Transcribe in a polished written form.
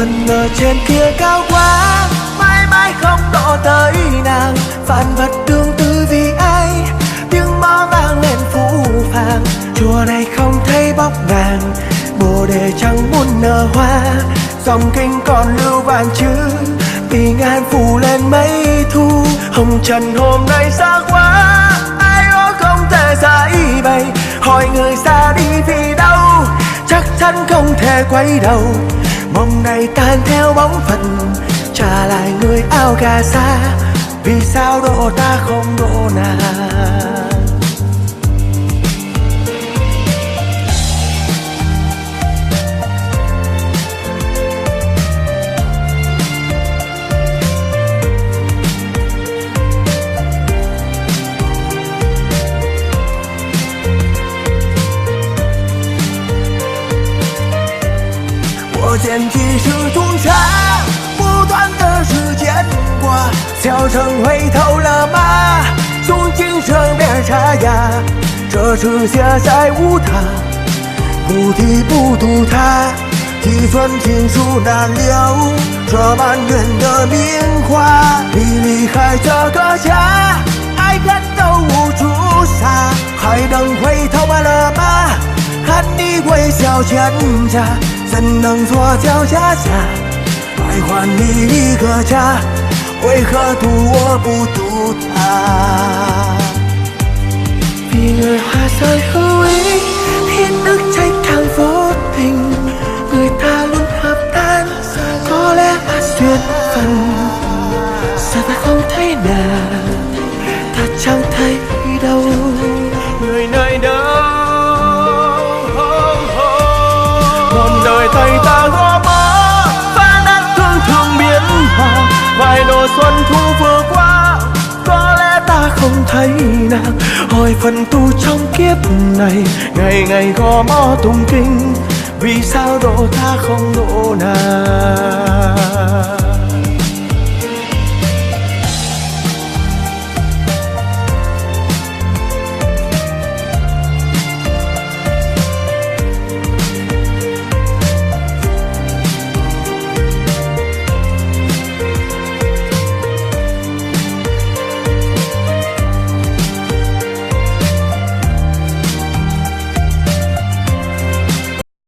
phần ở trên kia cao quá, mãi mãi không độ tới nàng. Vạn vật tương tư vì ai, tiếng mõ vang lên phũ phàng. Chùa này không thấy bóng nàng, bồ đề chẳng muốn nở hoa. Dòng kinh còn lưu vạn chữ, vì ngàn phủ lên mấy thu. Hồng trần hôm nay xa quá, ai ó không thể giải bày. Hỏi người xa đi vì đâu, chắc chắn không thể quay đầu. Mong này tan theo bóng phận, trả lại người áo cà sa. Vì sao độ ta không độ nàng? 我捡起时钟茶，不断的时间过，小城回头了吗？从今生变沙哑，这是写在无他，不提不渡他，几寸情书难留，这满园的名花。你离开这个家，爱人都无处撒，还能回头了吗？看你微笑蒹葭，怎能做脚下下？爱还你一个家，为何渡我不渡他？Vì người hoa rơi hữu ý, khiến nước chảy càng vô tình. Người ta luôn hợp tan, có lẽ là duyên phận. Giờ ta không thấy nàng, ta chẳng thấy đâu. Người nơi đâu? Một đời thầy ta gõ mõ, phá nát thương thương biến hòa. Vài độ xuân thu vừa qua, có lẽ ta không thấy nàng. Hỏi phần tu trong kiếp này, ngày ngày gõ mõ tụng kinh. Vì sao độ ta không độ nàng?